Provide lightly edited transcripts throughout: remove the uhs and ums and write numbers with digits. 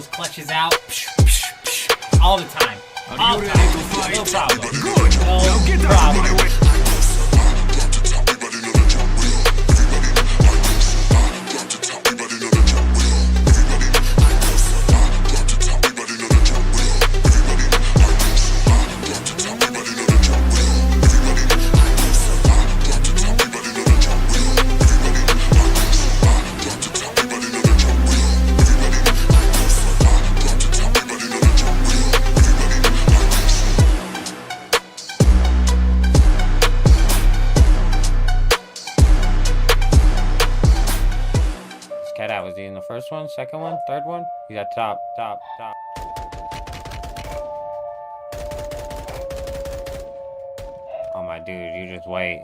those clutches out all the time. All the time. No problem. Good. Now get No down to my problem. way. Cat out. Was he in the first one, second one, third one? He's at top. Oh my dude, you just wait.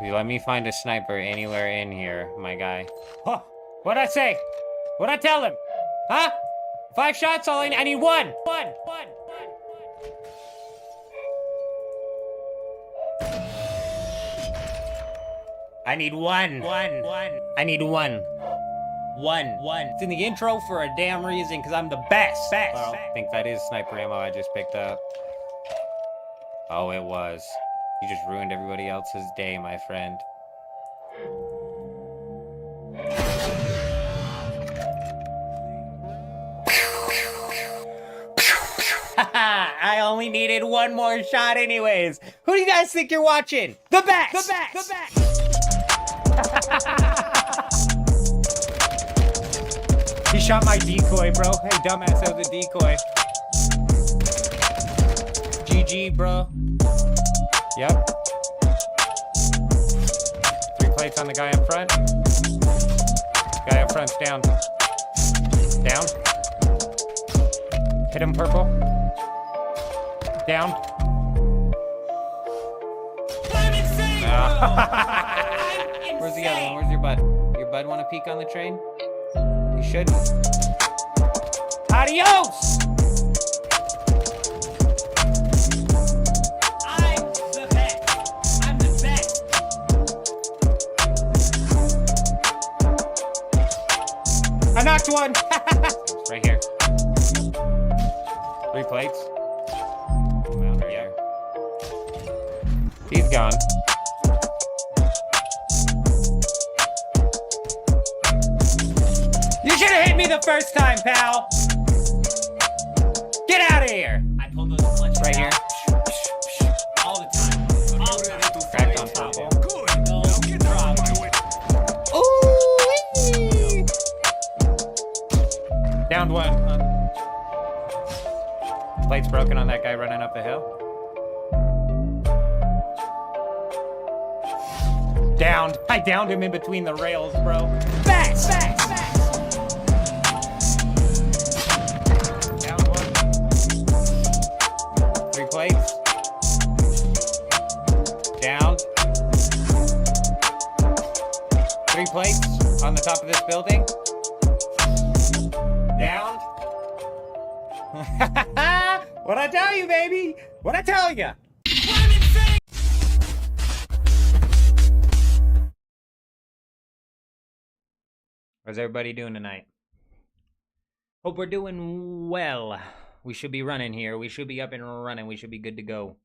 You let me find a sniper anywhere in here, my guy. Oh, what'd I say? What'd I tell him? Huh? 5 shots, I need one. I need one. I need one. One. It's in the intro for a damn reason, because I'm the best. Well, I think that is sniper ammo I just picked up. Oh, it was. You just ruined everybody else's day, my friend. I only needed one more shot anyways. Who do you guys think you're watching? The best! He shot my decoy, bro. Hey, dumbass, that was a decoy. GG, bro. Yep. 3 plates on the guy up front. Guy up front's down. Down. Hit him, purple. Down. Where's the other one? Where's your bud? Your bud want to peek on the train? You shouldn't. Adios! I'm the best. I'm the best. I knocked one! Right here. 3 plates. Right here. He's gone. You should have hit me the first time, pal! Get out of here! I pull those clutches Right here. out all the time. All the time. Cracked on purple. Good. Now get down to my way. Ooh! Downed one. Plate's broken on that guy running up the hill. Downed. I downed him in between the rails, bro. Facts! Downed one. 3 plates. Downed. 3 plates on the top of this building. Downed. What'd I tell you, baby? What'd I tell you? How's everybody doing tonight? Hope we're doing well. We should be running here. We should be up and running. We should be good to go.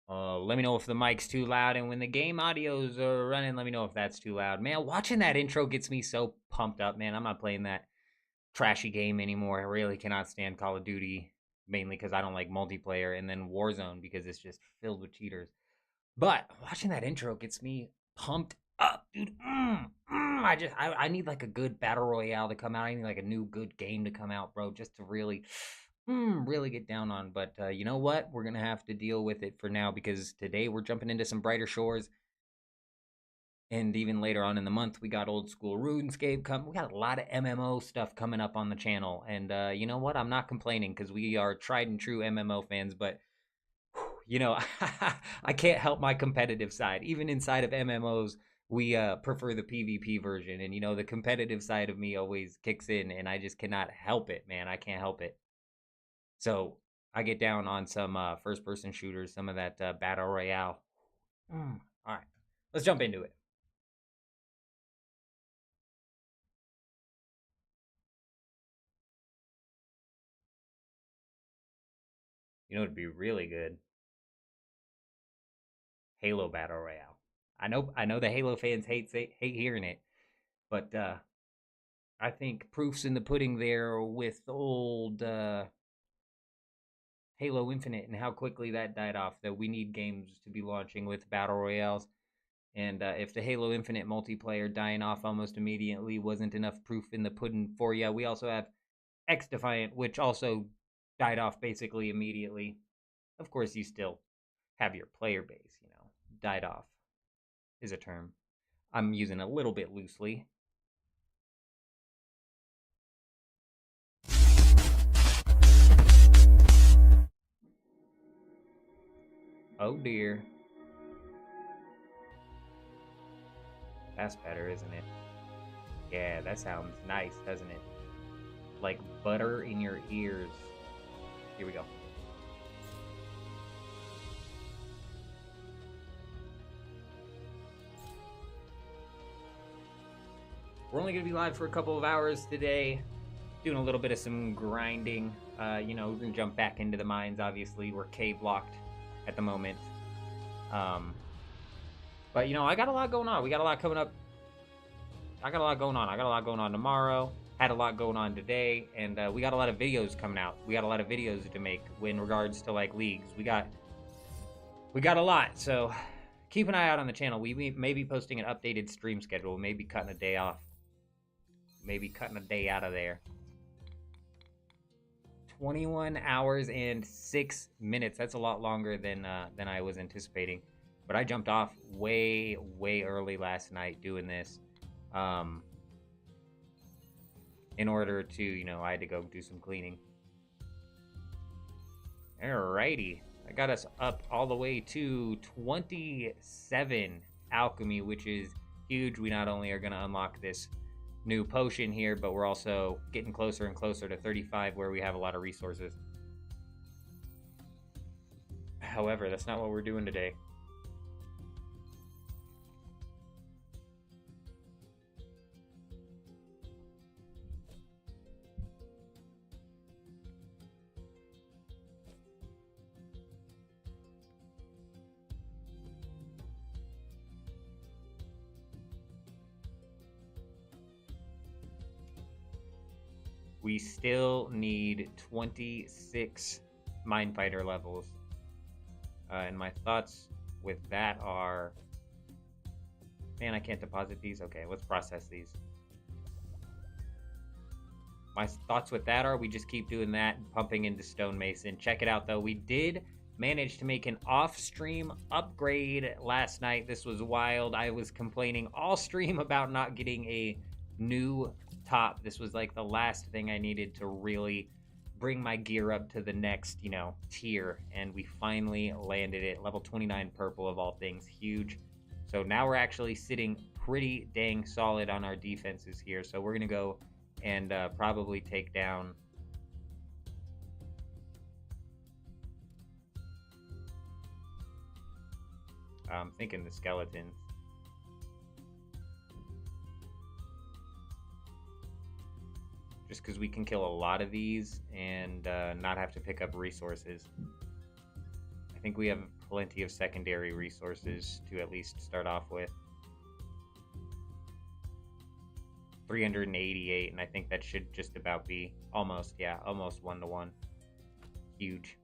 Let me know if the mic's too loud, and when the game audios are running, let me know if that's too loud. Man, watching that intro gets me so pumped up, man. I'm not playing that trashy game anymore. I really cannot stand Call of Duty, mainly because I don't like multiplayer, and then Warzone because it's just filled with cheaters. But watching that intro gets me pumped up, dude. I need like a good battle royale to come out. I need like a new good game to come out, bro, just to really get down on. But you know what? We're gonna have to deal with it for now, because today we're jumping into some brighter shores. And even later on in the month, we got old school RuneScape coming. We got a lot of MMO stuff coming up on the channel. And you know what? I'm not complaining, because we are tried and true MMO fans. But, you know, I can't help my competitive side. Even inside of MMOs, we prefer the PvP version. And, you know, the competitive side of me always kicks in. And I just cannot help it, man. I can't help it. So I get down on some first-person shooters, some of that Battle Royale. All right, let's jump into it. You know, it'd be really good. Halo Battle Royale. I know the Halo fans hate hearing it, but I think proof's in the pudding there with old Halo Infinite and how quickly that died off. That we need games to be launching with battle royales, and if the Halo Infinite multiplayer dying off almost immediately wasn't enough proof in the pudding for you, we also have X Defiant, which also died off basically immediately. Of course, you still have your player base, you know. Died off is a term I'm using a little bit loosely. Oh dear. That's better, isn't it? Yeah, that sounds nice, doesn't it? Like butter in your ears. Here we go. We're only going to be live for a couple of hours today, doing a little bit of some grinding. You know, we're going to jump back into the mines, obviously. We're cave locked at the moment. But, you know, I got a lot going on. We got a lot coming up. I got a lot going on tomorrow. Had a lot going on today. And we got a lot of videos coming out. We got a lot of videos to make in regards to, like, leagues. We got a lot. So keep an eye out on the channel. We may be posting an updated stream schedule. Maybe cutting a day off. Maybe cutting a day out of there. 21 hours and 6 minutes. That's a lot longer than I was anticipating. But I jumped off way early last night doing this. In order to, you know, I had to go do some cleaning. Alrighty. I got us up all the way to 27 alchemy, which is huge. We not only are going to unlock this new potion here, but we're also getting closer and closer to 35, where we have a lot of resources. However, that's not what we're doing today. We still need 26 Minefighter levels. And my thoughts with that are... Man, I can't deposit these? Okay, let's process these. My thoughts with that are we just keep doing that and pumping into Stonemason. Check it out, though. We did manage to make an off-stream upgrade last night. This was wild. I was complaining all stream about not getting a new top. This was like the last thing I needed to really bring my gear up to the next, you know, tier, and we finally landed it. Level 29 purple of all things, huge. So now we're actually sitting pretty dang solid on our defenses here. So we're gonna go and probably take down I'm thinking the skeletons. Just because we can kill a lot of these and not have to pick up resources. I think we have plenty of secondary resources to at least start off with. 388, and I think that should just about be almost 1-to-1. Huge.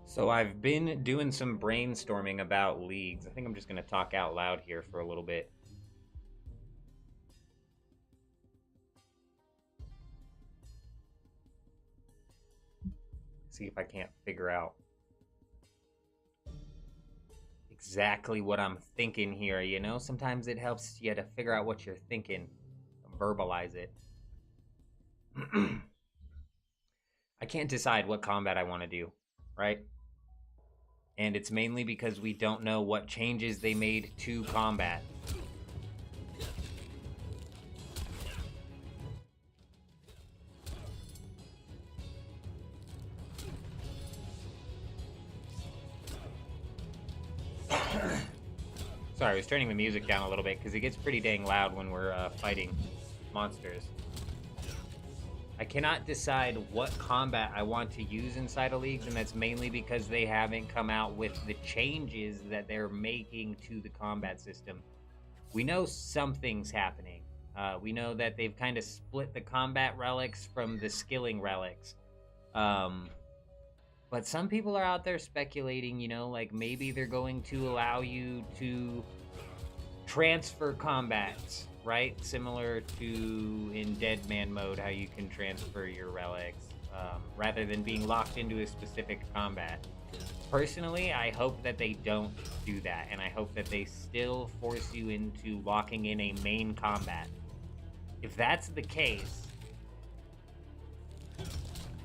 So I've been doing some brainstorming about leagues. I think I'm just going to talk out loud here for a little bit. See if I can't figure out exactly what I'm thinking here, you know? Sometimes it helps you to figure out what you're thinking, verbalize it. I can't decide what combat I want to do, right? And it's mainly because we don't know what changes they made to combat. Sorry, I was turning the music down a little bit because it gets pretty dang loud when we're fighting monsters. I cannot decide what combat I want to use inside of leagues, and that's mainly because they haven't come out with the changes that they're making to the combat system. We know something's happening. We know that they've kind of split the combat relics from the skilling relics. But some people are out there speculating, you know, like maybe they're going to allow you to transfer combats, right? Similar to in Dead Man mode, how you can transfer your relics rather than being locked into a specific combat. Personally, I hope that they don't do that, and I hope that they still force you into locking in a main combat. If that's the case,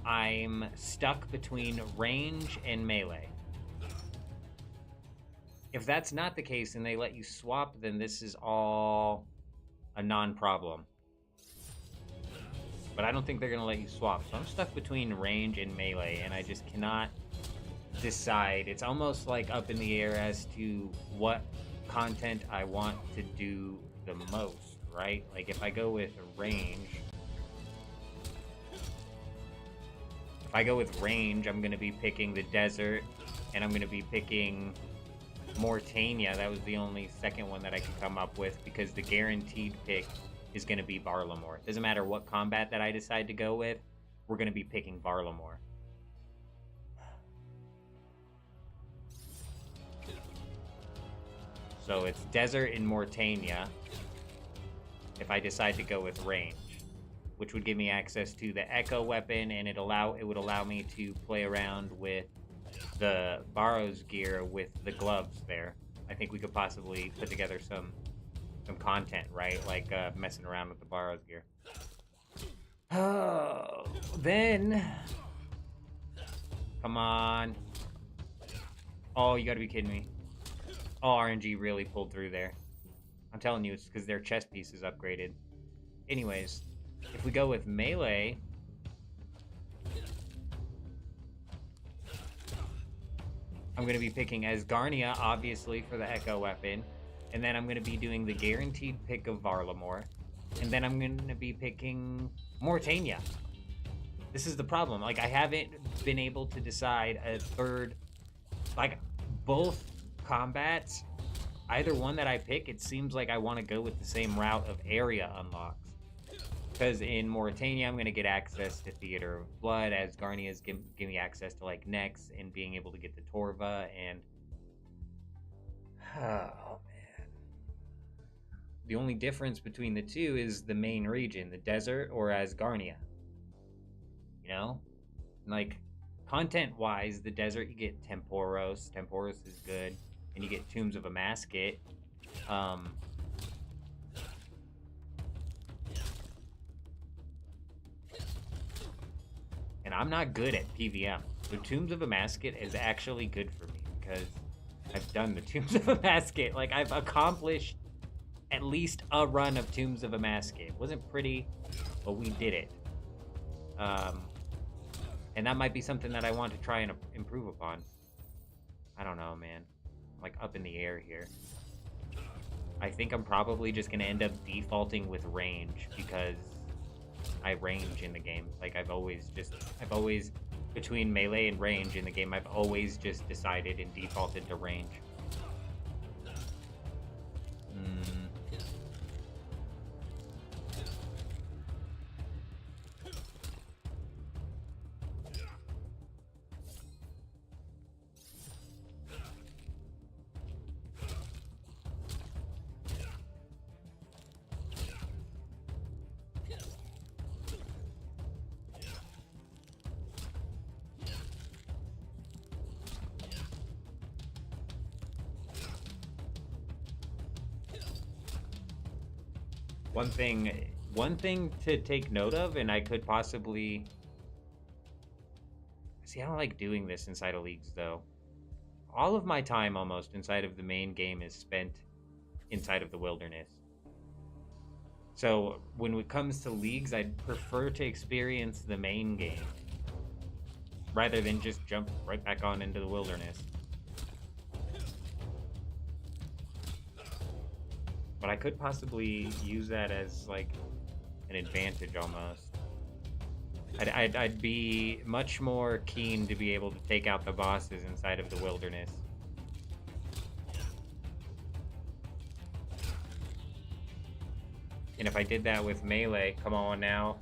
I'm stuck between range and melee. If that's not the case and they let you swap, then this is all a non-problem. But I don't think they're going to let you swap. So I'm stuck between range and melee, and I just cannot decide. It's almost like up in the air as to what content I want to do the most, right? Like if I go with range, I'm going to be picking the desert, and I'm going to be picking Mortania. That was the only second one that I could come up with, because the guaranteed pick is going to be Varlamore. Doesn't matter what combat that I decide to go with, we're going to be picking Varlamore. So it's desert and Mortania if I decide to go with range, which would give me access to the Echo weapon, and it would allow me to play around with the Barrow's gear with the gloves there. I think we could possibly put together some content, right? Like messing around with the Barrow's gear. Oh, then... Come on. Oh, you gotta be kidding me. Oh, RNG really pulled through there. I'm telling you, it's because their chest piece is upgraded. Anyways, if we go with melee... I'm going to be picking Asgarnia, obviously, for the Echo weapon. And then I'm going to be doing the guaranteed pick of Varlamore. And then I'm going to be picking Mortania. This is the problem. Like, I haven't been able to decide a third... Like, both combats, either one that I pick, it seems like I want to go with the same route of area unlocks. Because in Mortania, I'm going to get access to Theater of Blood, as Garnia's give me access to, like, Nex, and being able to get the Torva, and... Oh, man. The only difference between the two is the main region, the desert or Asgarnia. You know? Like, content-wise, the desert, you get Temporos. Temporos is good. And you get Tombs of Amasket. And I'm not good at PVM. So Tombs of Amasket is actually good for me, because I've done the Tombs of Amasket. Like, I've accomplished at least a run of Tombs of Amasket. It wasn't pretty, but we did it. And that might be something that I want to try and improve upon. I don't know, man. I'm like up in the air here. I think I'm probably just going to end up defaulting with range, because I range in the game. Like, I've always, between melee and range in the game, I've always just decided and defaulted to range. One thing to take note of, and I could possibly... See, I don't like doing this inside of leagues, though. All of my time, almost, inside of the main game is spent inside of the wilderness. So, when it comes to leagues, I'd prefer to experience the main game rather than just jump right back on into the wilderness. But I could possibly use that as, like, an advantage, almost. I'd be much more keen to be able to take out the bosses inside of the wilderness. And if I did that with melee, come on now.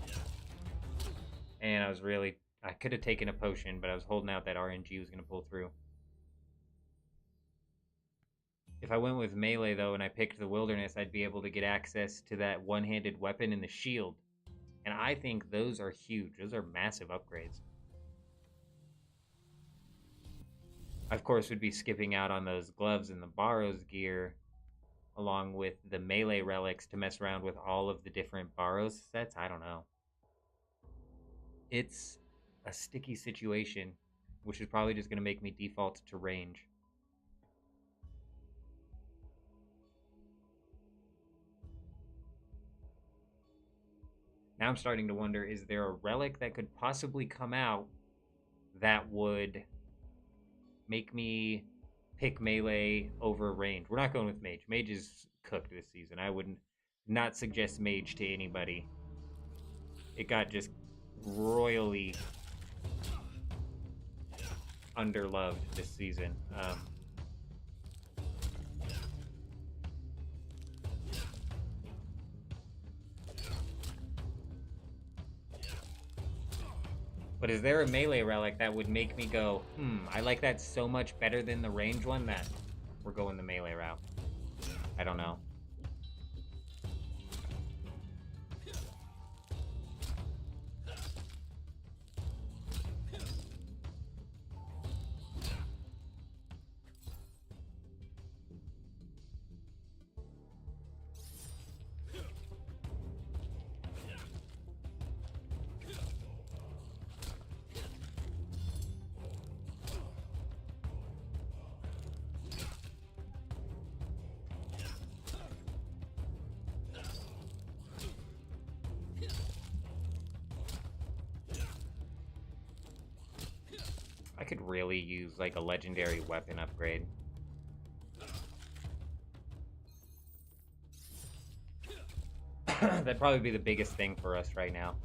And I could have taken a potion, but I was holding out that RNG was going to pull through. If I went with melee, though, and I picked the wilderness, I'd be able to get access to that one-handed weapon and the shield. And I think those are huge. Those are massive upgrades. I, of course, would be skipping out on those gloves and the Barrows gear, along with the melee relics to mess around with all of the different Barrows sets. I don't know. It's a sticky situation, which is probably just going to make me default to range. Now I'm starting to wonder, is there a relic that could possibly come out that would make me pick melee over range? We're not going with mage. Mage is cooked this season. I would not suggest mage to anybody. It got just royally underloved this season. But is there a melee relic that would make me go, I like that so much better than the range one that we're going the melee route? I don't know. I could really use, like, a legendary weapon upgrade. That'd probably be the biggest thing for us right now.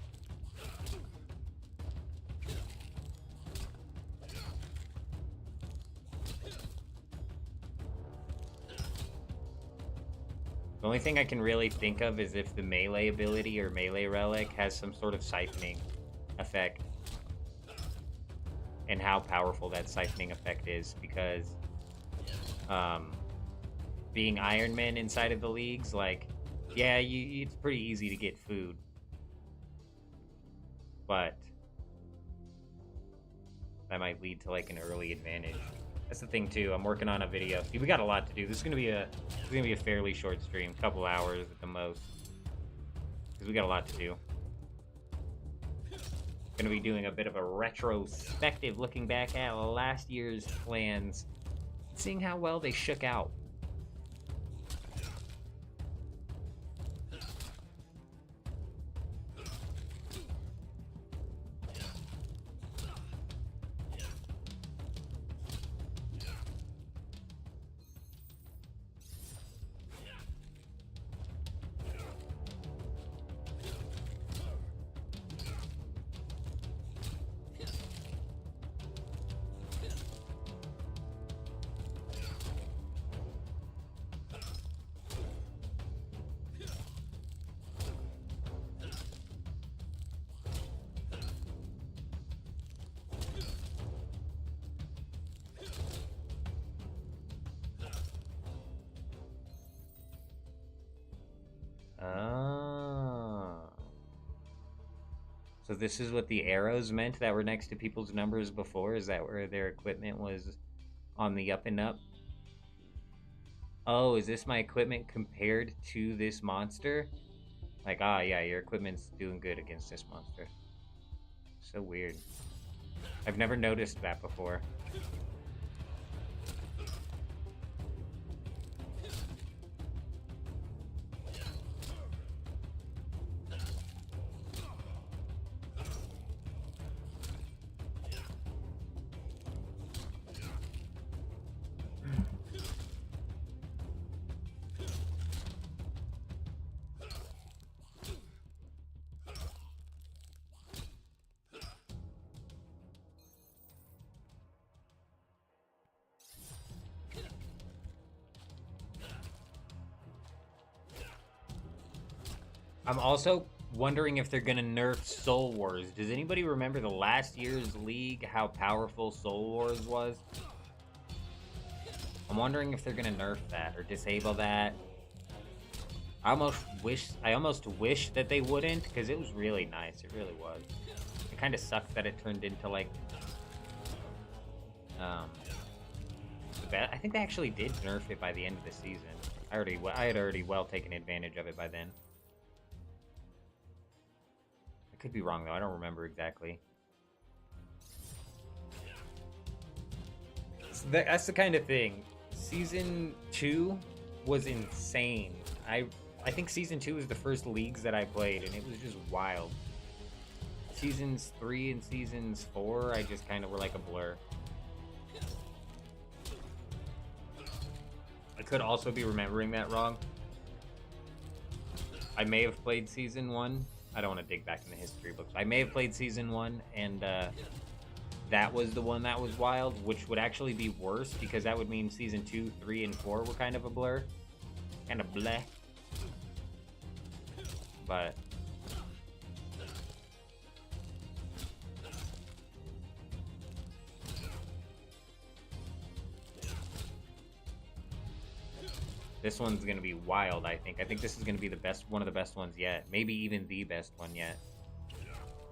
The only thing I can really think of is if the melee ability or melee relic has some sort of siphoning effect. And how powerful that siphoning effect is, because being Iron Man inside of the leagues, like, yeah, it's pretty easy to get food, but that might lead to, like, an early advantage. That's the thing too. I'm working on a video. See, we got a lot to do. This is gonna be a fairly short stream, couple hours at the most, because we got a lot to do. Gonna be doing a bit of a retrospective, looking back at last year's plans, seeing how well they shook out. So this is what the arrows meant that were next to people's numbers before? Is that where their equipment was on the up and up? Oh, is this my equipment compared to this monster? Like, ah, yeah, your equipment's doing good against this monster. So weird. I've never noticed that before. I'm also wondering if they're gonna nerf Soul Wars. Does anybody remember the last year's league, how powerful Soul Wars was? I'm wondering if they're gonna nerf that or disable that. I almost wish that they wouldn't, because it was really nice. It really was. It kind of sucks that it turned into like I think they actually did nerf it by the end of the season. I had already well taken advantage of it by then. I could be wrong though. I don't remember exactly. So that's the kind of thing. Season 2 was insane. I think Season 2 was the first leagues that I played, and it was just wild. Seasons 3 and Seasons 4, I just kind of were like a blur. I could also be remembering that wrong. I may have played Season 1. I don't want to dig back in the history books. I may have played Season 1, and that was the one that was wild, which would actually be worse, because that would mean Season 2, 3, and 4 were kind of a blur. Kind of bleh. But this one's gonna be wild, I think. I think this is gonna be the best, one of the best ones yet. Maybe even the best one yet.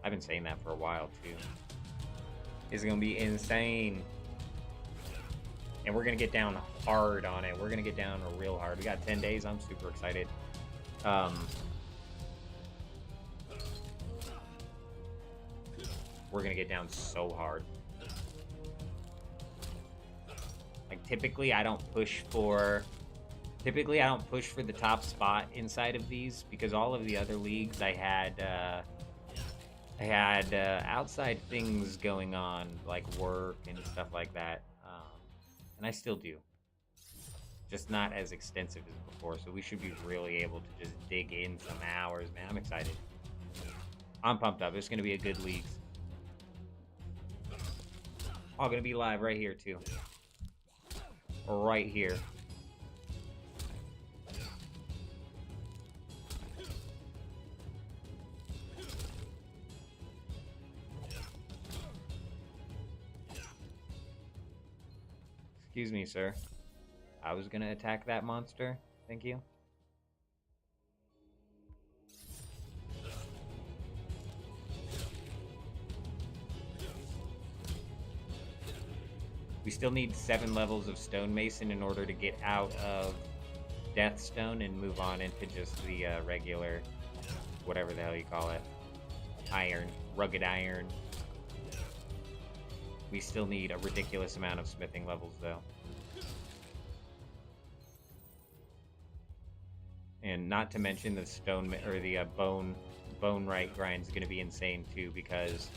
I've been saying that for a while too. It's gonna be insane. And we're gonna get down hard on it. We're gonna get down real hard. We got 10 days. I'm super excited. We're gonna get down so hard. Like typically I don't push for the top spot inside of these, because all of the other leagues I had outside things going on, like work and stuff like that, and I still do, just not as extensive as before. So we should be really able to just dig in some hours, man. I'm excited. I'm pumped up. It's gonna be a good league. All gonna be live right here too. Right here. Excuse me, sir. I was gonna attack that monster. Thank you. We still need 7 levels of Stonemason in order to get out of Deathstone and move on into just the regular, whatever the hell you call it, iron, rugged iron. We still need a ridiculous amount of smithing levels, though. And not to mention the stone or the bone right grind is going to be insane too, because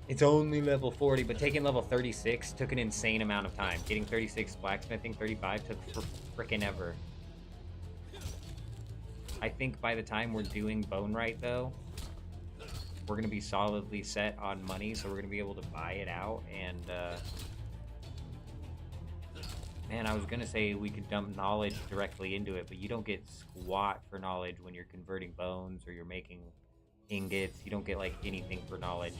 it's only level 40, but taking level 36 took an insane amount of time. Getting 36 blacksmithing, 35 took for frickin' ever. I think by the time we're doing bone right though, we're going to be solidly set on money, so we're going to be able to buy it out. And man, I was going to say we could dump knowledge directly into it, but you don't get squat for knowledge when you're converting bones or you're making ingots. You don't get like anything for knowledge.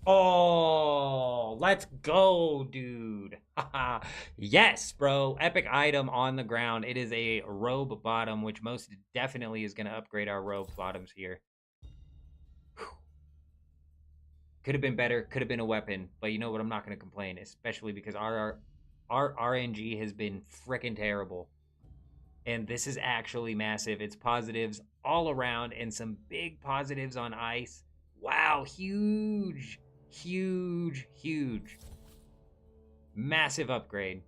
Oh, let's go, dude. Yes, bro. Epic item on the ground. It is a robe bottom, which most definitely is going to upgrade our robe bottoms here. Could have been better. Could have been a weapon. But you know what? I'm not going to complain, especially because our RNG has been freaking terrible. And this is actually massive. It's positives all around and some big positives on ice. Wow, huge, huge, huge. Massive upgrade.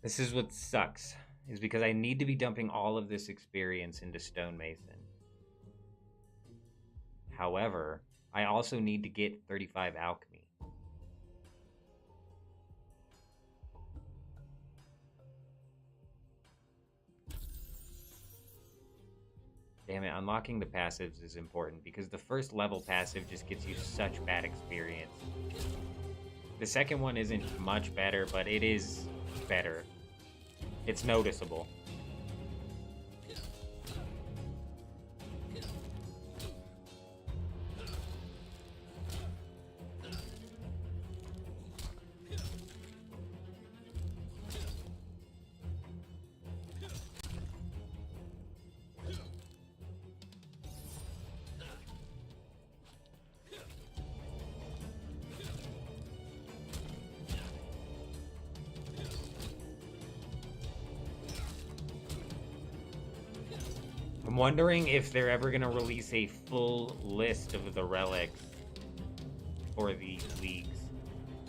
This is what sucks, is because I need to be dumping all of this experience into Stonemason. However, I also need to get 35 alchemy. Damn it, unlocking the passives is important because the first level passive just gets you such bad experience. The second one isn't much better, but it is better. It's noticeable. I'm wondering if they're ever going to release a full list of the relics for the leagues,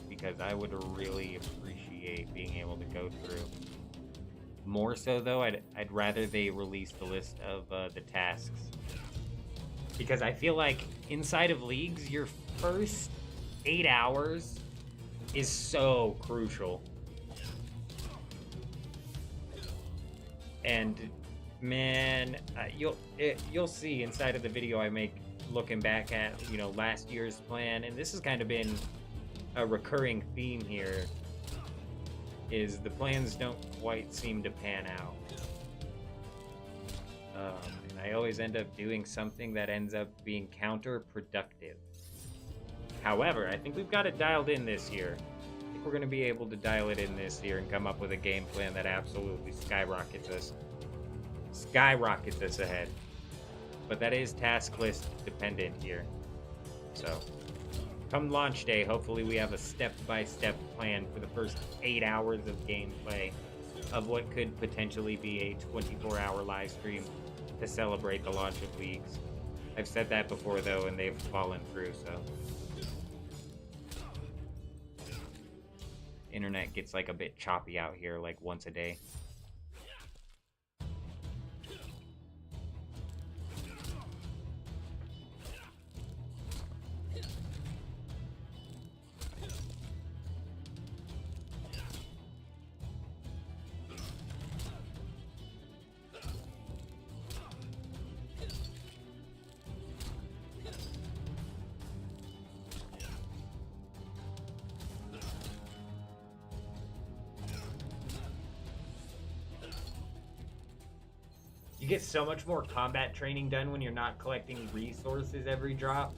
because I would really appreciate being able to go through. More so, though, I'd rather they release the list of the tasks, because I feel like inside of leagues, your first 8 hours is so crucial. And man, you'll see inside of the video I make looking back at, you know, last year's plan, and this has kind of been a recurring theme here, is the plans don't quite seem to pan out. And I always end up doing something that ends up being counterproductive. However, I think we've got it dialed in this year. I think we're going to be able to dial it in this year and come up with a game plan that absolutely skyrockets us ahead. But that is task list dependent here. So come launch day, hopefully we have a step-by-step plan for the first 8 hours of gameplay of what could potentially be a 24-hour live stream to celebrate the launch of leagues. I've said that before though, and they've fallen through, so internet gets like a bit choppy out here, like once a day. You get so much more combat training done when you're not collecting resources every drop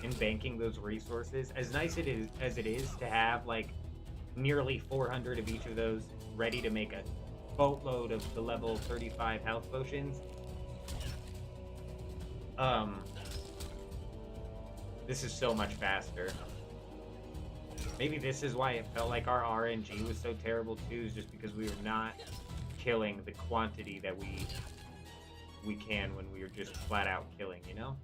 and banking those resources. As nice as it is to have like nearly 400 of each of those ready to make a boatload of the level 35 health potions. This is so much faster. Maybe this is why it felt like our RNG was so terrible too, is just because we were not killing the quantity that we can when we were just flat out killing, you know?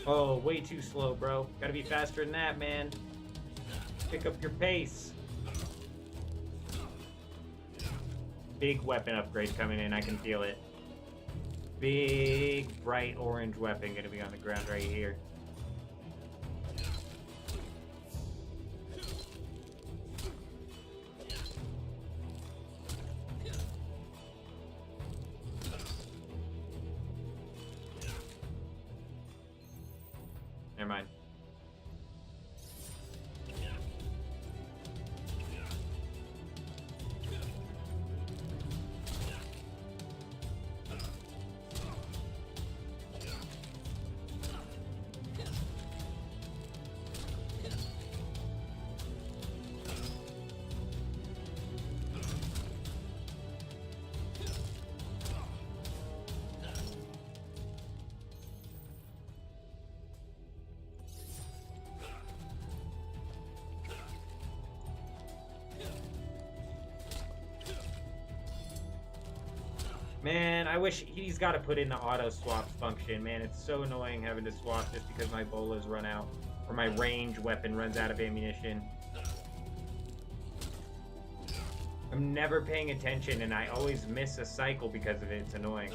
Oh, way too slow, bro. Gotta be faster than that, man. Pick up your pace. Big weapon upgrade coming in. I can feel it. Big, bright orange weapon gonna be on the ground right here. Never mind. Man, I wish he's got to put in the auto swap function. Man, it's so annoying having to swap just because my bolas run out or my range weapon runs out of ammunition. I'm never paying attention and I always miss a cycle because of it. It's annoying.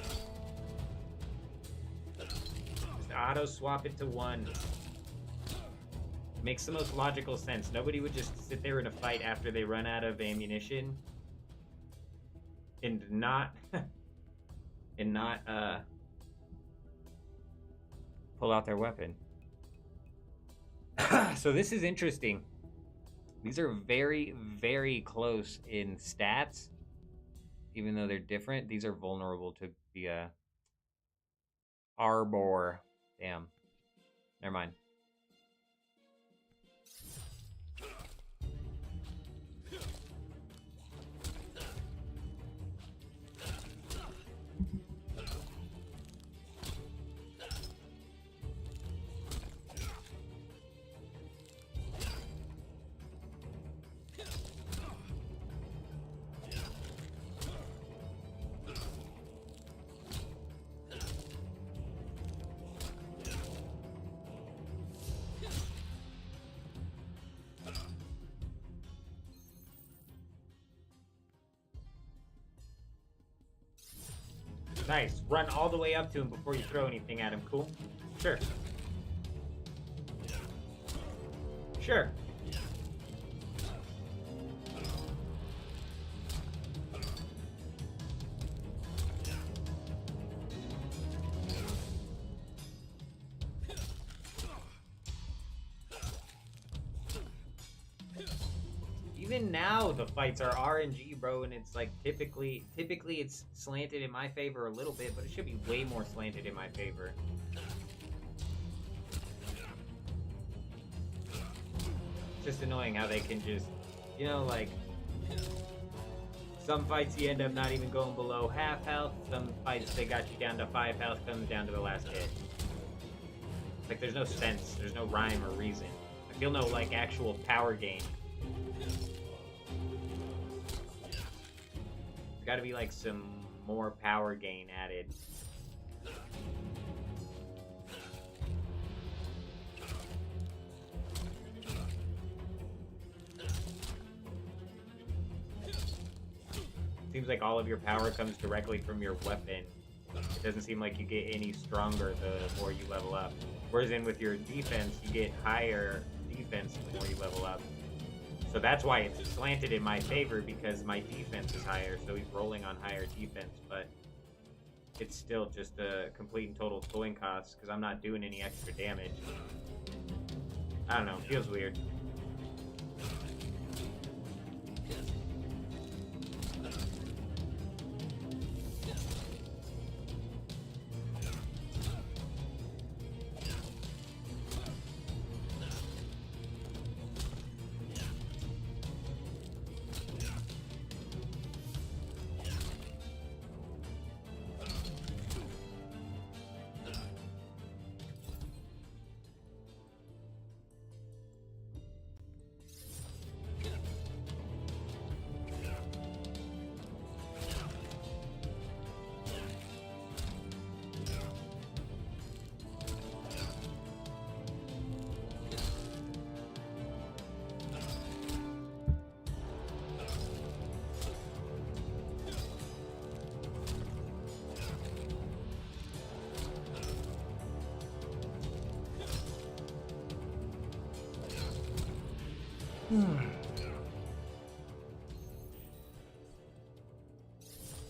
Just auto swap it to 1. Makes the most logical sense. Nobody would just sit there in a fight after they run out of ammunition and not pull out their weapon. So this is interesting. These are very, very close in stats. Even though they're different, these are vulnerable to the Arbor. Damn. Never mind. Nice. Run all the way up to him before you throw anything at him. Cool? Sure. Sure. Even now, the fights are RNG, bro, and it's like typically it's slanted in my favor a little bit, but it should be way more slanted in my favor. It's just annoying how they can just, you know, like, some fights you end up not even going below half health, some fights they got you down to 5 health, comes down to the last hit. Like, there's no sense, there's no rhyme or reason. I feel no, like, actual power gain. Gotta be like some more power gain added. Seems like all of your power comes directly from your weapon. It doesn't seem like you get any stronger the more you level up. Whereas in with your defense, you get higher defense the more you level up. So that's why it's slanted in my favor, because my defense is higher, so he's rolling on higher defense, but it's still just a complete and total coin cost, because I'm not doing any extra damage. I don't know, feels weird.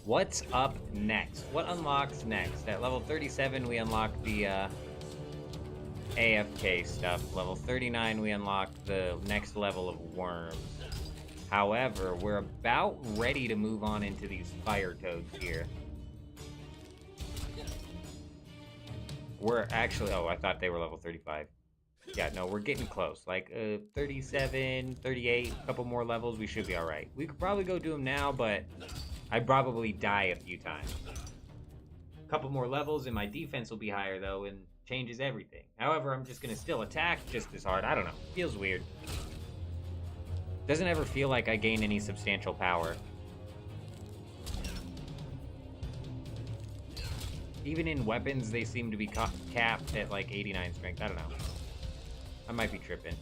What's up next? What unlocks next? At level 37, we unlock the AFK stuff. Level 39, we unlock the next level of worms. However, we're about ready to move on into these fire toads here. We're actually... Oh, I thought they were level 35. Yeah, no, we're getting close. Like 37, 38, a couple more levels, we should be alright. We could probably go do them now, but I'd probably die a few times. A couple more levels and my defense will be higher, though, and changes everything. However, I'm just going to still attack just as hard. I don't know. Feels weird. Doesn't ever feel like I gain any substantial power. Even in weapons, they seem to be capped at like 89 strength. I don't know. I might be tripping.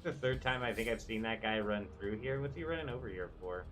The third time I think I've seen that guy run through here. What's he running over here for?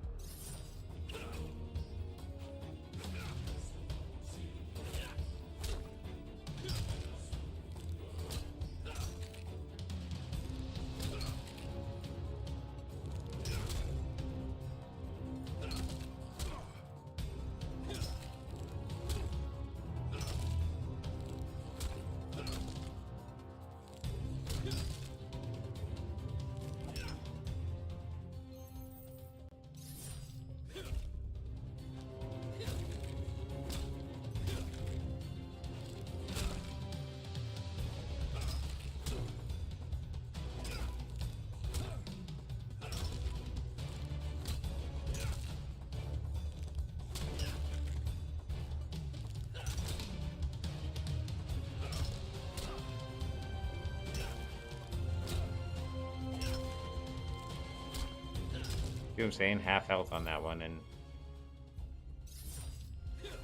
See what I'm saying? Half health on that one, and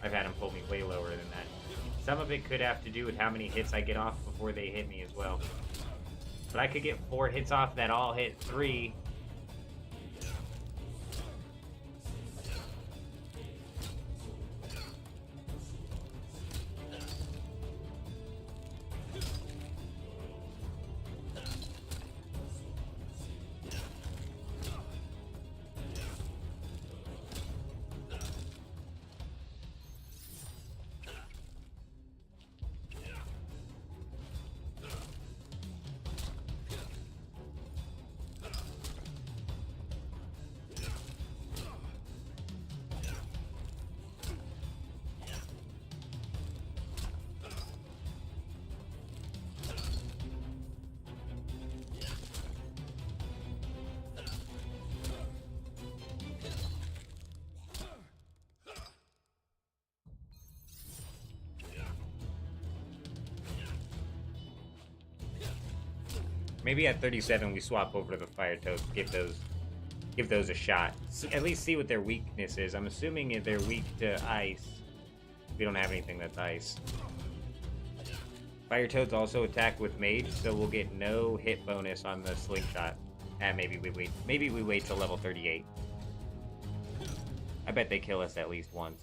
I've had him pull me way lower than that. Some of it could have to do with how many hits I get off before they hit me as well. But I could get 4 hits off that all hit 3. Maybe at 37 we swap over to the fire toads, give those a shot. At least see what their weakness is. I'm assuming they're weak to ice. We don't have anything that's ice. Fire toads also attack with mage, so we'll get no hit bonus on the slingshot. Maybe we wait. Maybe we wait till level 38. I bet they kill us at least once.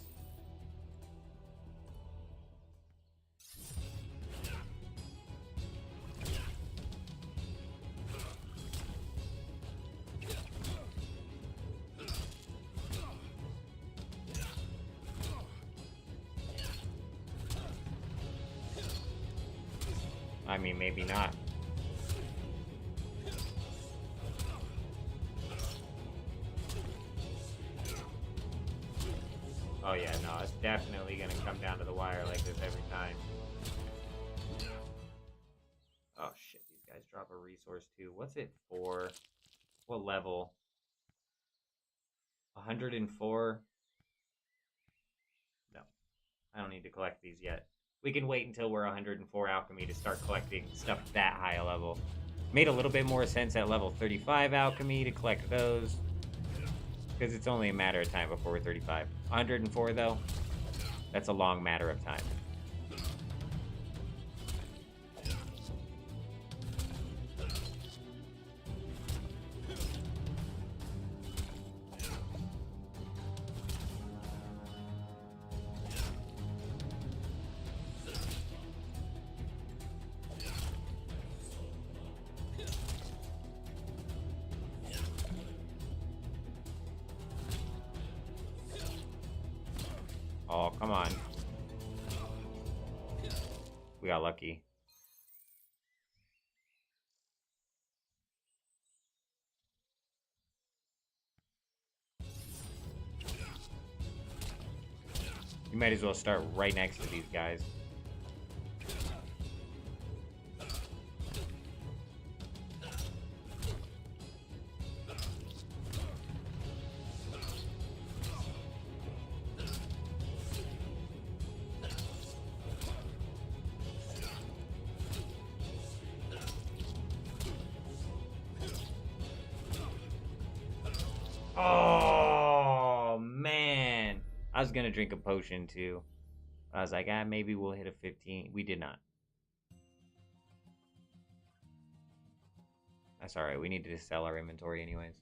I mean, maybe not. Oh yeah, no, it's definitely gonna come down to the wire like this every time. Oh shit, these guys drop a resource too. What's it for? What level? 104? No. I don't need to collect these yet. We can wait until we're 104 alchemy to start collecting stuff that high a level. Made a little bit more sense at level 35 alchemy to collect those, because it's only a matter of time before we're 35. 104 though, that's a long matter of time. Oh, come on. We got lucky. You might as well start right next to these guys. Oh, man. I was going to drink a potion, too. I was like, maybe we'll hit a 15. We did not. That's alright. We needed to sell our inventory anyways.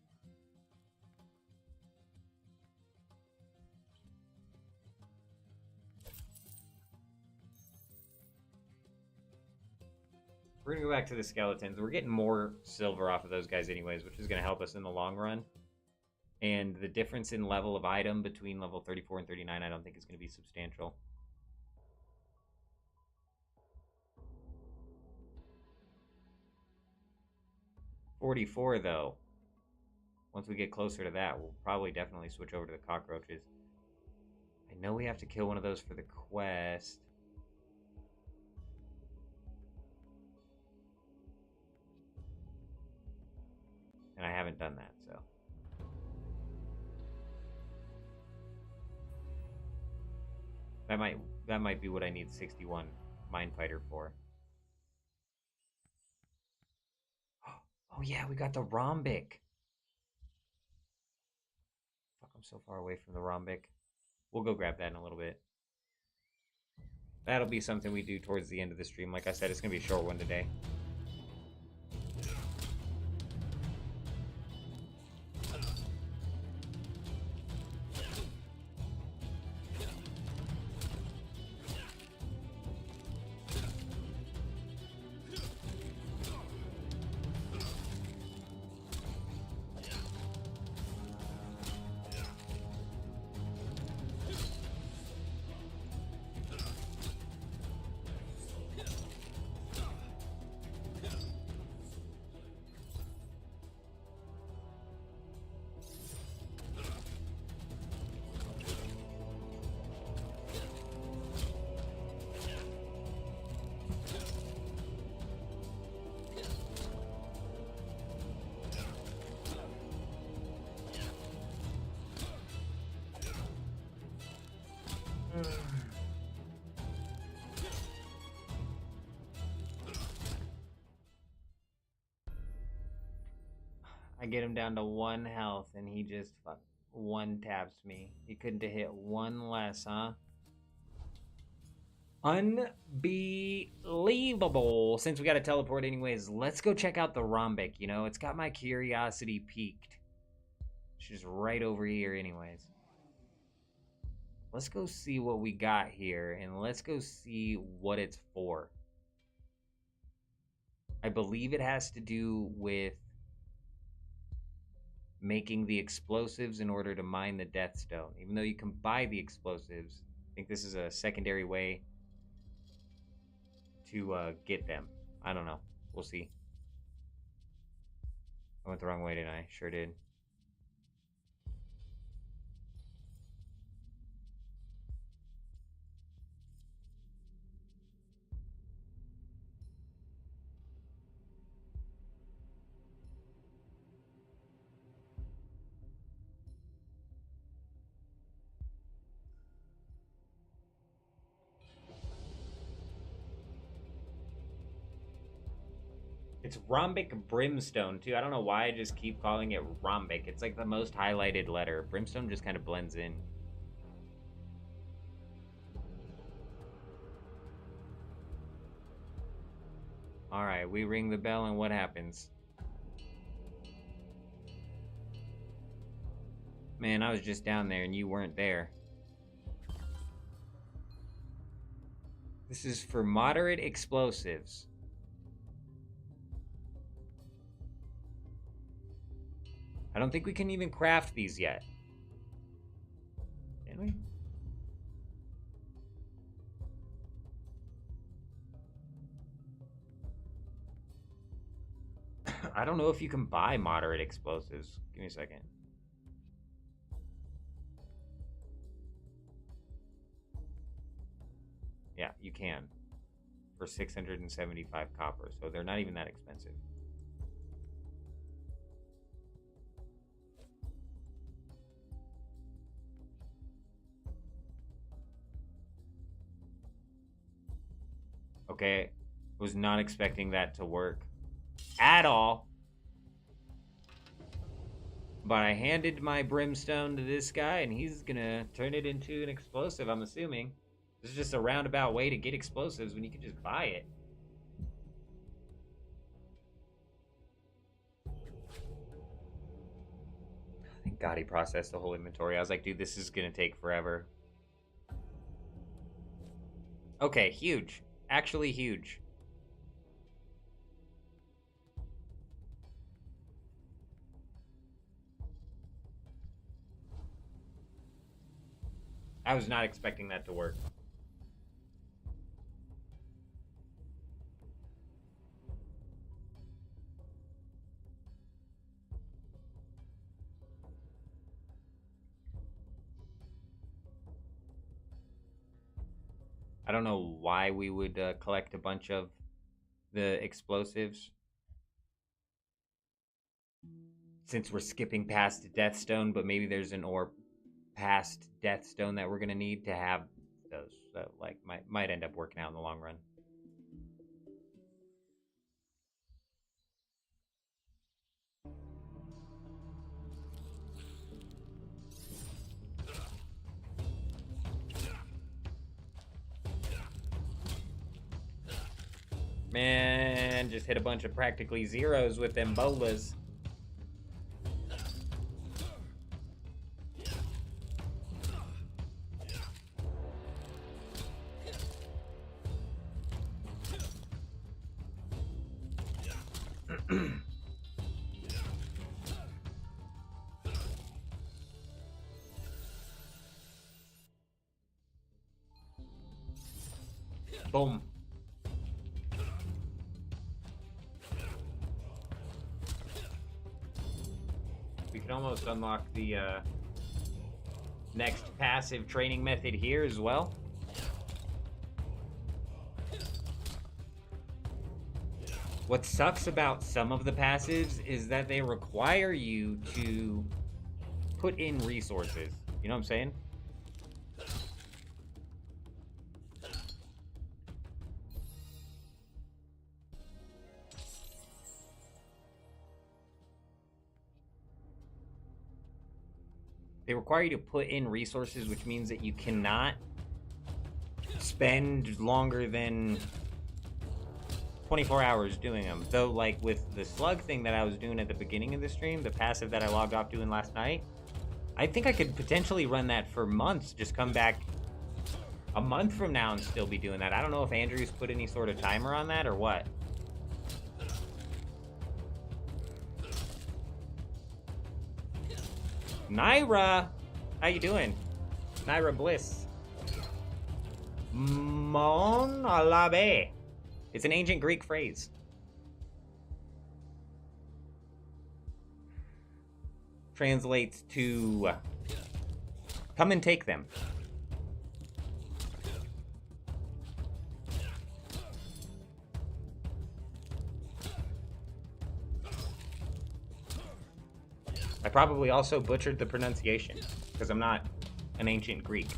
We're going to go back to the skeletons. We're getting more silver off of those guys anyways, which is going to help us in the long run. And the difference in level of item between level 34 and 39 I don't think is going to be substantial. $44 though. Once we get closer to that, we'll probably definitely switch over to the cockroaches. I know we have to kill one of those for the quest. And I haven't done that, so. That might be what I need 61 Mind Fighter for. Oh yeah, we got the rhombic. Fuck, I'm so far away from the rhombic. We'll go grab that in a little bit. That'll be something we do towards the end of the stream. Like I said, it's gonna be a short one today. I get him down to 1 health, and he just one taps me. He couldn't have hit one less, huh? Unbelievable. Since we got to teleport anyways, let's go check out the rhombic. You know, it's got my curiosity piqued. She's right over here anyways. Let's go see what we got here, and let's go see what it's for. I believe it has to do with making the explosives in order to mine the Death Stone. Even though you can buy the explosives, I think this is a secondary way to get them. I don't know. We'll see. I went the wrong way, didn't I? Sure did. It's rhombic brimstone, too. I don't know why I just keep calling it rhombic. It's like the most highlighted letter. Brimstone just kind of blends in. Alright, we ring the bell and what happens? Man, I was just down there and you weren't there. This is for moderate explosives. I don't think we can even craft these yet. Can we? I don't know if you can buy moderate explosives. Give me a second. Yeah, you can. For 675 copper, so they're not even that expensive. Okay, was not expecting that to work at all. But I handed my brimstone to this guy, and he's gonna turn it into an explosive, I'm assuming. This is just a roundabout way to get explosives when you can just buy it. Thank God he processed the whole inventory. I was like, dude, this is gonna take forever. Okay, huge. Actually huge. I was not expecting that to work. I don't know why we would collect a bunch of the explosives. Since we're skipping past Deathstone, but maybe there's an ore past Deathstone that we're gonna need to have those. So, like, might end up working out in the long run. Man, just hit a bunch of practically zeros with them bolas. Boom. We can almost unlock the next passive training method here as well. What sucks about some of the passives is that they require you to put in resources. You know what I'm saying? They require you to put in resources, which means that you cannot spend longer than 24 hours doing them. Though, like, with the slug thing that I was doing at the beginning of the stream, the passive that I logged off doing last night, I think I could potentially run that for months, just come back a month from now and still be doing that. I don't know if Andrew's put any sort of timer on that or what. Naira! How you doing? Naira Bliss. Mon alabe. It's an ancient Greek phrase. Translates to come and take them. I probably also butchered the pronunciation because I'm not an ancient Greek.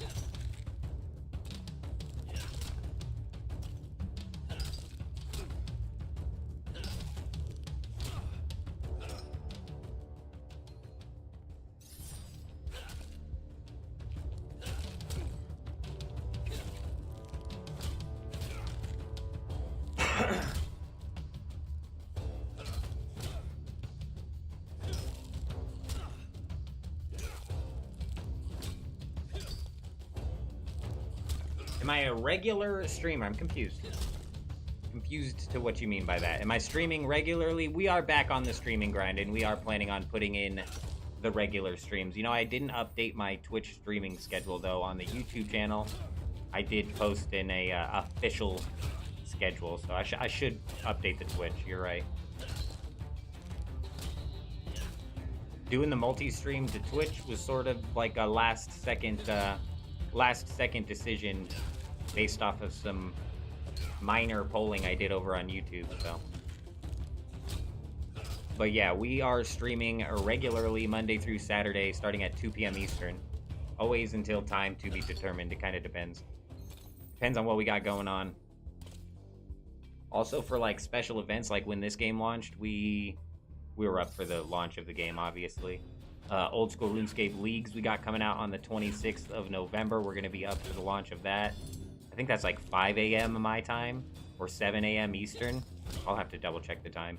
Am I a regular streamer? I'm confused. Confused to what you mean by that. Am I streaming regularly? We are back on the streaming grind, and we are planning on putting in the regular streams. You know, I didn't update my Twitch streaming schedule, though, on the YouTube channel. I did post in a official schedule, so I should update the Twitch. You're right. Doing the multi-stream to Twitch was sort of like a last-second decision based off of some minor polling I did over on YouTube, so. But yeah, we are streaming regularly Monday through Saturday, starting at 2 p.m. Eastern. Always until time to be determined. It kind of depends. Depends on what we got going on. Also, for like special events, like when this game launched, we were up for the launch of the game, obviously. Old School RuneScape Leagues we got coming out on the 26th of November. We're going to be up for the launch of that. I think that's like 5 a.m. my time, or 7 a.m. Eastern. I'll have to double check the time.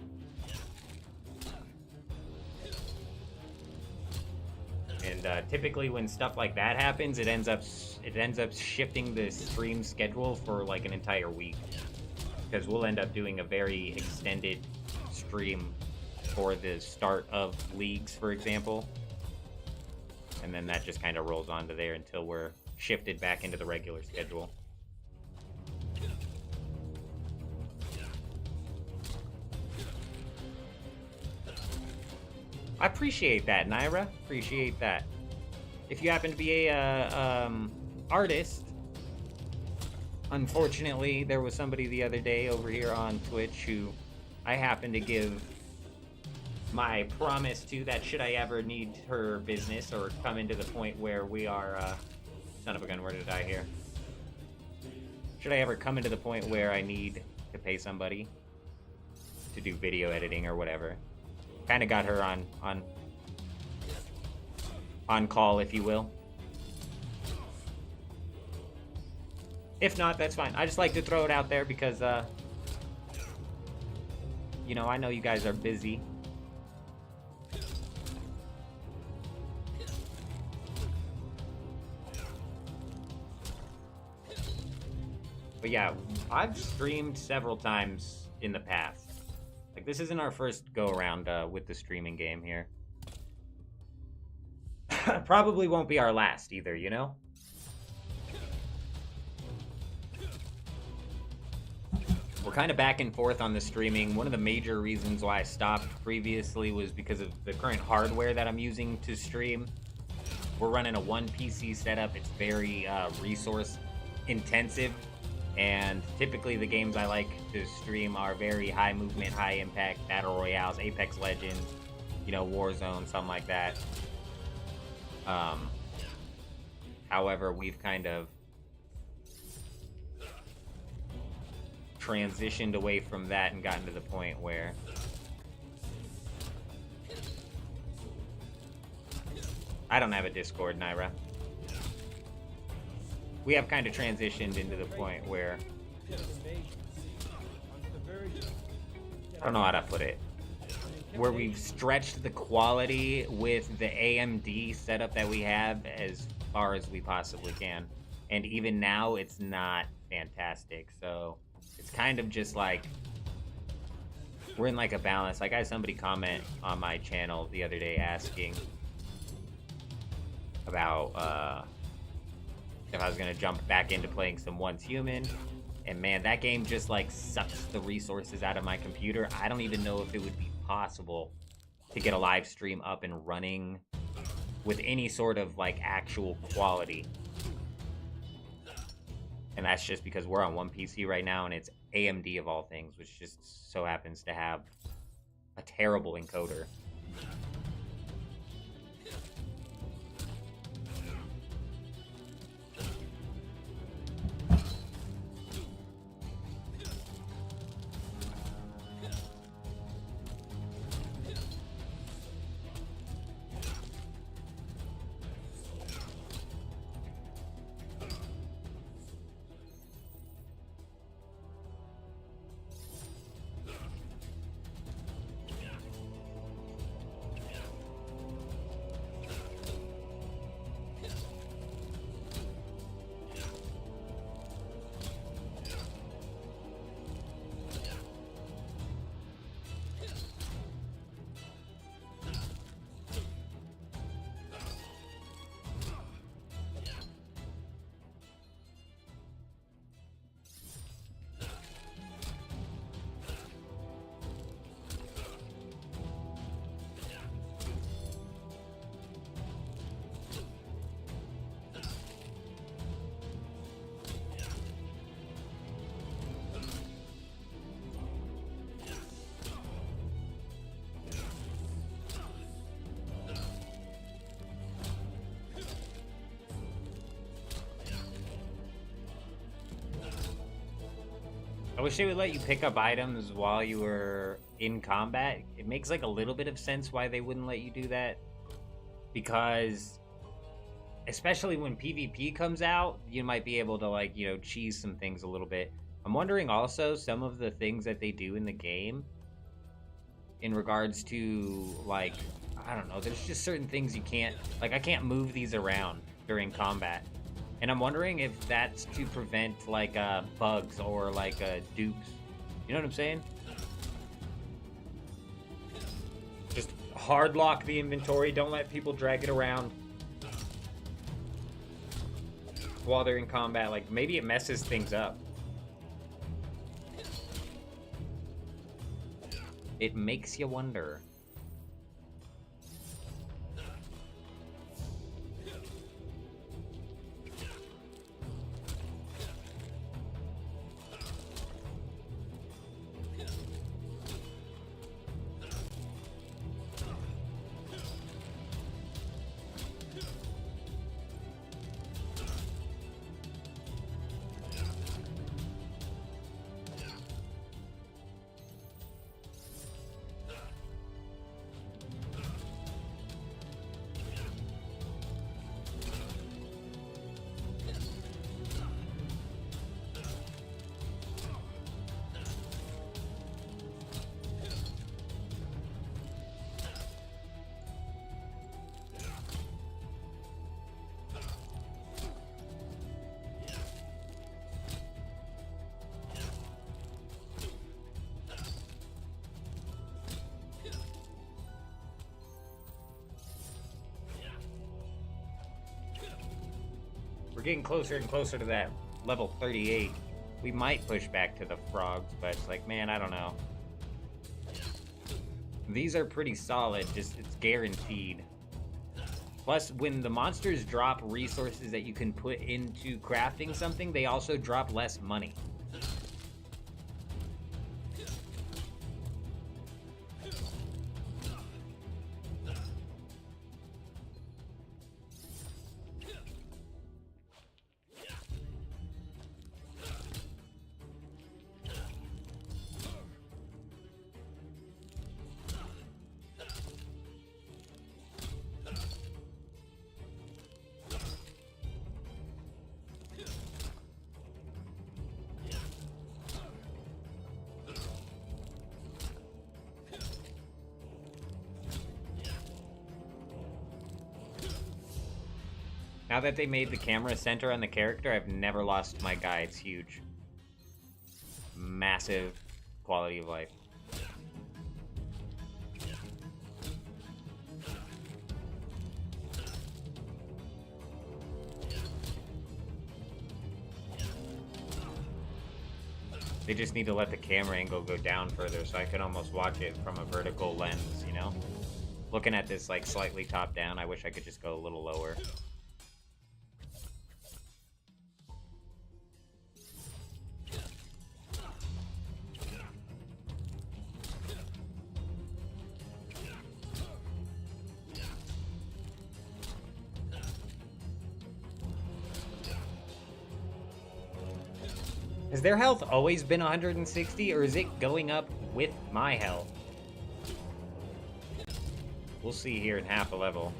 And typically when stuff like that happens, it ends up shifting the stream schedule for like an entire week. Because we'll end up doing a very extended stream for the start of leagues, for example. And then that just kind of rolls on to there until we're shifted back into the regular schedule. I appreciate that, Naira. Appreciate that. If you happen to be a artist, unfortunately, there was somebody the other day over here on Twitch who I happened to give my promise to that should I ever need her business or come into the point where we are, son of a gun, where did I hear? Should I ever come into the point where I need to pay somebody to do video editing or whatever? Kind of got her on call, if you will. If not, that's fine. I just like to throw it out there because, you know, I know you guys are busy. But yeah, I've streamed several times in the past. Like, this isn't our first go-around with the streaming game here. Probably won't be our last either, you know? We're kind of back and forth on the streaming. One of the major reasons why I stopped previously was because of the current hardware that I'm using to stream. We're running a one PC setup. It's very resource intensive. And typically the games I like to stream are very high movement, high impact, battle royales, Apex Legends, you know, Warzone, something like that. However, we've kind of transitioned away from that and gotten to the point where I don't have a Discord, Naira. We have kind of transitioned into the point where I don't know how to put it, where we've stretched the quality with the AMD setup that we have as far as we possibly can, and even now it's not fantastic. So it's kind of just like we're in like a balance. Like, I had somebody comment on my channel the other day asking about if I was gonna jump back into playing some Once Human, and man, that game just like sucks the resources out of my computer. I don't even know if it would be possible to get a live stream up and running with any sort of like actual quality. And that's just because we're on one PC right now, and it's AMD of all things, which just so happens to have a terrible encoder. I wish they would let you pick up items while you were in combat. It makes like a little bit of sense why they wouldn't let you do that. Because especially when PvP comes out, you might be able to like, you know, cheese some things a little bit. I'm wondering also some of the things that they do in the game in regards to like, I don't know, there's just certain things you can't, like I can't move these around during combat. And I'm wondering if that's to prevent like bugs or like dupes. You know what I'm saying? Just hard lock the inventory, don't let people drag it around while they're in combat. Like maybe it messes things up. It makes you wonder. We're getting closer and closer to that level 38. We might push back to the frogs, but it's like, man, I don't know. These are pretty solid, just it's guaranteed. Plus, when the monsters drop resources that you can put into crafting something, they also drop less money. Now that they made the camera center on the character, I've never lost my guy. It's huge. Massive quality of life. They just need to let the camera angle go down further so I can almost watch it from a vertical lens, you know? Looking at this like slightly top down, I wish I could just go a little lower. Has their health always been 160, or is it going up with my health? We'll see here in half a level.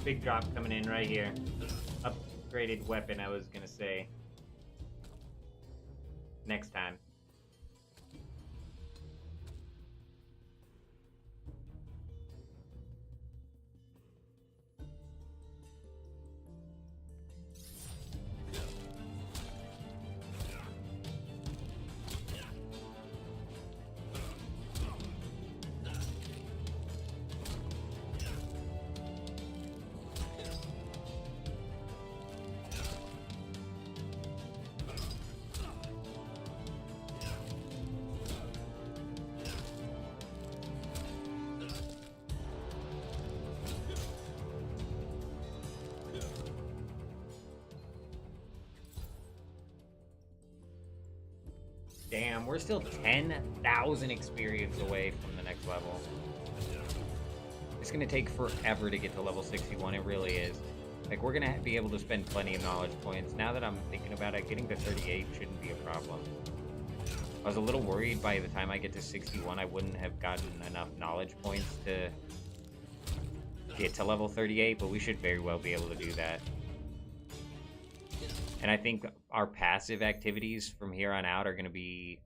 Big drop coming in right here. Upgraded weapon, I was gonna say. Next time. Damn, we're still 10,000 experience away from the next level. It's gonna take forever to get to level 61, it really is. Like, we're gonna be able to spend plenty of knowledge points. Now that I'm thinking about it, getting to 38 shouldn't be a problem. I was a little worried by the time I get to 61, I wouldn't have gotten enough knowledge points to get to level 38, but we should very well be able to do that. And I think our passive activities from here on out are going to be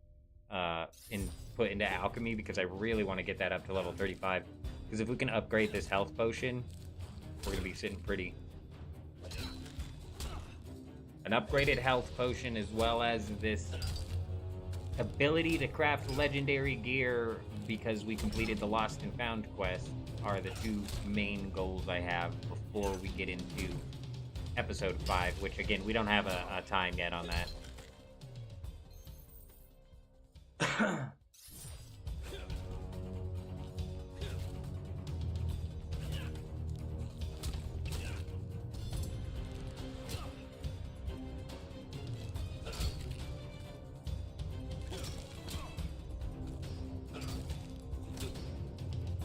put into alchemy, because I really want to get that up to level 35. Because if we can upgrade this health potion, we're going to be sitting pretty. An upgraded health potion, as well as this ability to craft legendary gear because we completed the Lost and Found quest, are the two main goals I have before we get into episode 5, which again, we don't have a time yet on that.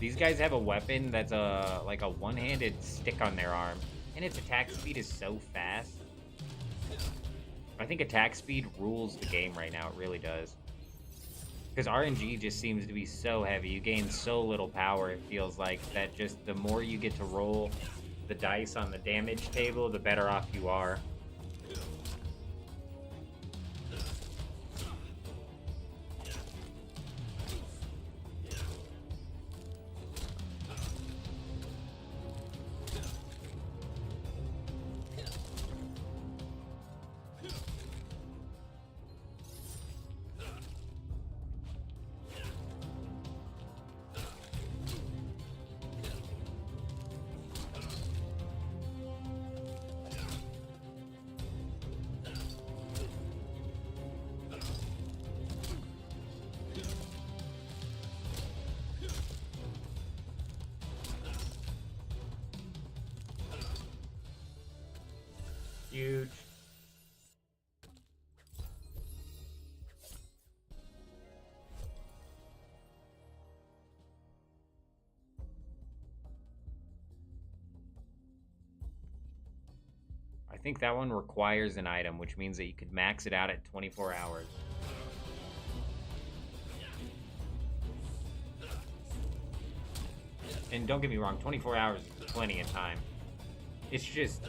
These guys have a weapon that's like a one-handed stick on their arm, and its attack speed is so fast. I think attack speed rules the game right now, it really does. Because RNG just seems to be so heavy, you gain so little power, it feels like, that just the more you get to roll the dice on the damage table, the better off you are. Huge. I think that one requires an item, which means that you could max it out at 24 hours. And don't get me wrong, 24 hours is plenty of time. It's just,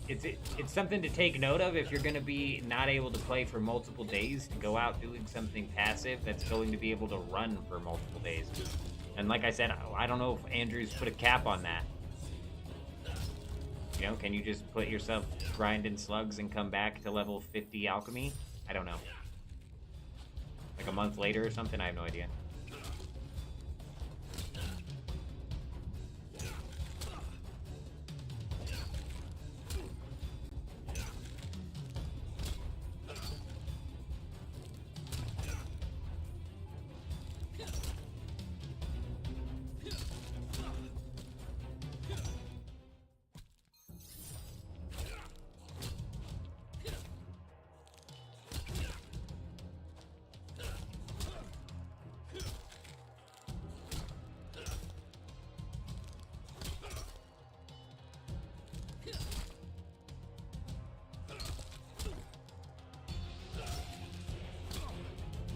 it's something to take note of if you're going to be not able to play for multiple days, to go out doing something passive that's going to be able to run for multiple days. And like I said, I don't know if Andrew's put a cap on that. You know, can you just put yourself grinding slugs and come back to level 50 alchemy? I don't know. Like a month later or something? I have no idea.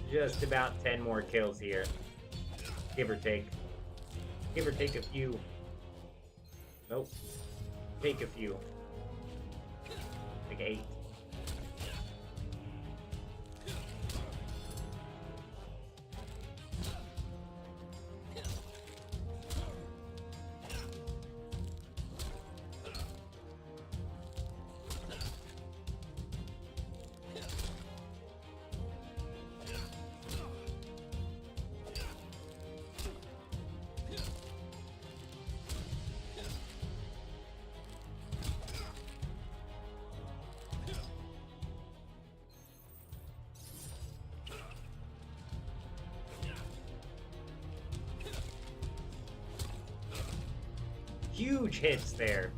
Just about 10 more kills here. Give or take. Give or take a few. Nope. Take a few. Like 8. Huge hits there.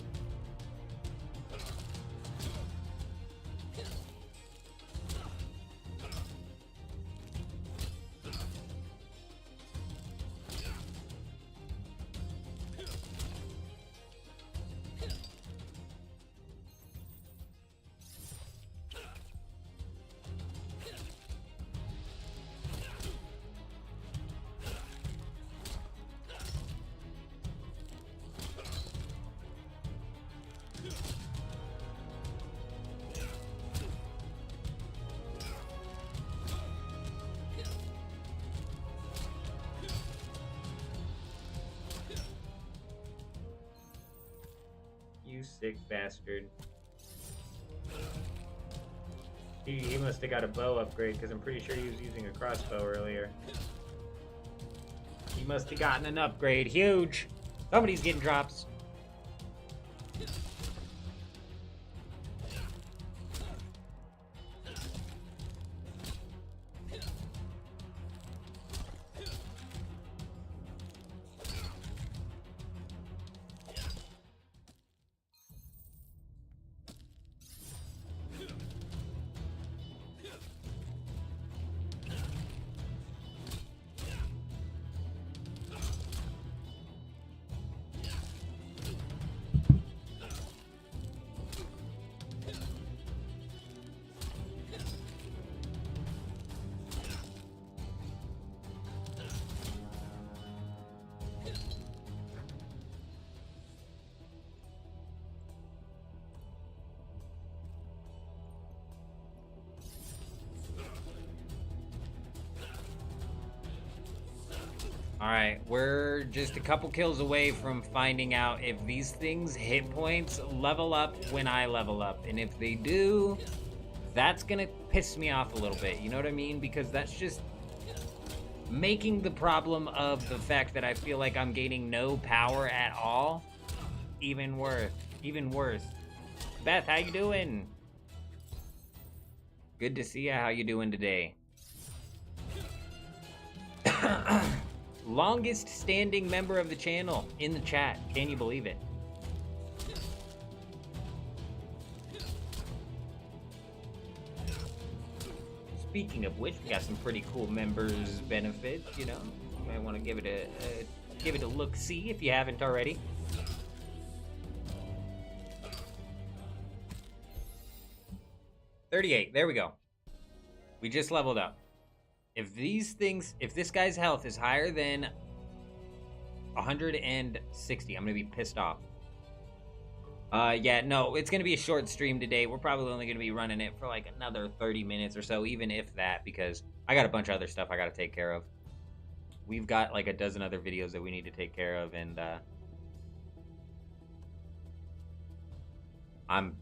You sick bastard. He must have got a bow upgrade because I'm pretty sure he was using a crossbow earlier. He must have gotten an upgrade. Huge. Somebody's getting drops. Alright, we're just a couple kills away from finding out if these things' hit points level up when I level up. And if they do, that's gonna piss me off a little bit, you know what I mean? Because that's just making the problem of the fact that I feel like I'm gaining no power at all even worse. Beth, how you doing? Good to see ya. How you doing today? Longest standing member of the channel in the chat. Can you believe it? Speaking of which, we got some pretty cool members benefits, you know. You might want to give it a look see if you haven't already. $38. There we go. We just leveled up. If this guy's health is higher than 160, I'm gonna be pissed off. Yeah, no, it's gonna be a short stream today. We're probably only gonna be running it for like another 30 minutes or so, even if that, because I got a bunch of other stuff I gotta take care of. We've got like a dozen other videos that we need to take care of, and I'm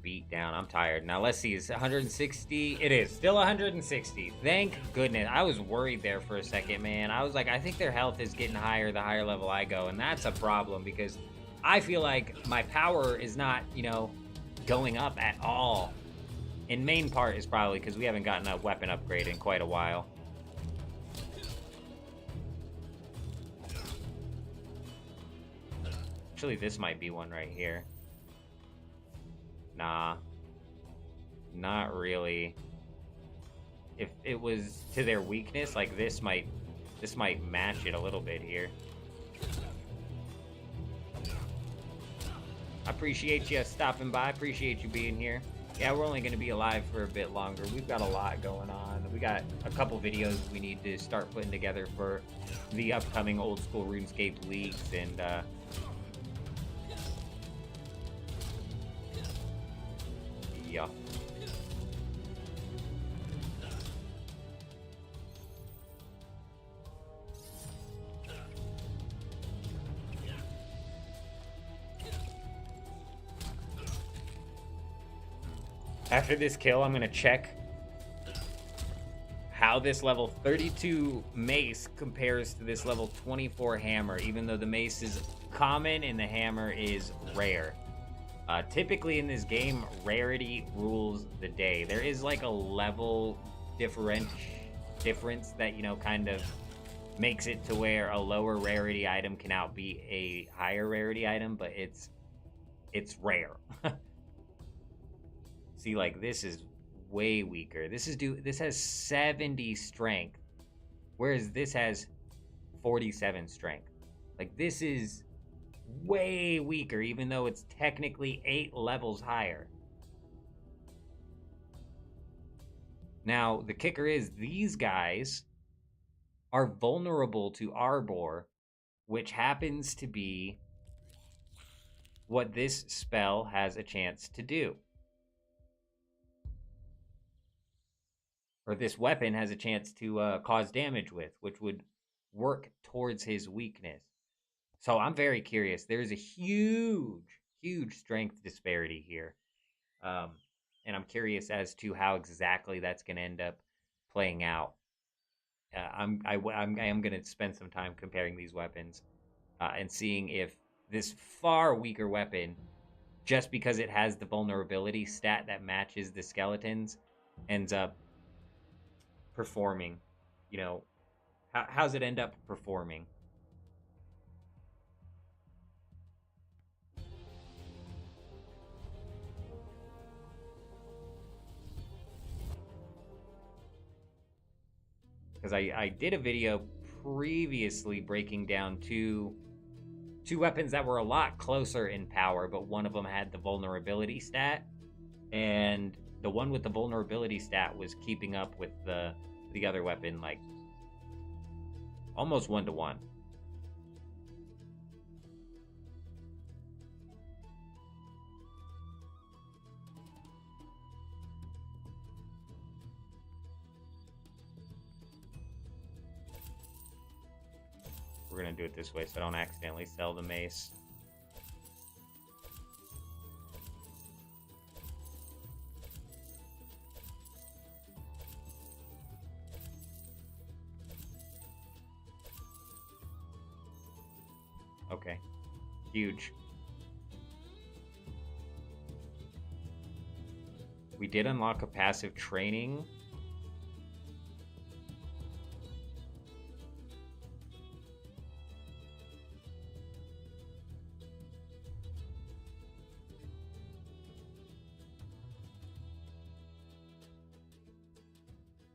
beat down. I'm tired. Now let's see, is 160? It is still 160. Thank goodness. I was worried there for a second, man. I was like, I think their health is getting higher the higher level I go, and that's a problem because I feel like my power is not, you know, going up at all. In main part is probably because we haven't gotten a weapon upgrade in quite a while. Actually, this might be one right here. Nah, not really. If it was to their weakness, like this might match it a little bit here. I appreciate you stopping by. I appreciate you being here. Yeah, we're only going to be alive for a bit longer. We've got a lot going on. We got a couple videos we need to start putting together for the upcoming old school RuneScape leagues, and yeah. After this kill, I'm gonna check how this level 32 mace compares to this level 24 hammer, even though the mace is common and the hammer is rare. Typically in this game, rarity rules the day. There is like a level difference that, you know, kind of makes it to where a lower rarity item can outbeat a higher rarity item, but it's rare. See, like, this is way weaker. This has 70 strength, whereas this has 47 strength. Like, this is way weaker, even though it's technically 8 levels higher. Now, the kicker is these guys are vulnerable to Arbor, which happens to be what this spell has a chance to do. Or this weapon has a chance to cause damage with, which would work towards his weakness. So I'm very curious. There's a huge huge strength disparity here. And I'm curious as to how exactly that's going to end up playing out. I am going to spend some time comparing these weapons and seeing if this far weaker weapon, just because it has the vulnerability stat that matches the skeletons, ends up performing. You know, how's it end up performing? Because I did a video previously breaking down two weapons that were a lot closer in power, but one of them had the vulnerability stat, and the one with the vulnerability stat was keeping up with the other weapon like almost 1-to-1. We're gonna do it this way so I don't accidentally sell the mace. Okay. Huge. We did unlock a passive training.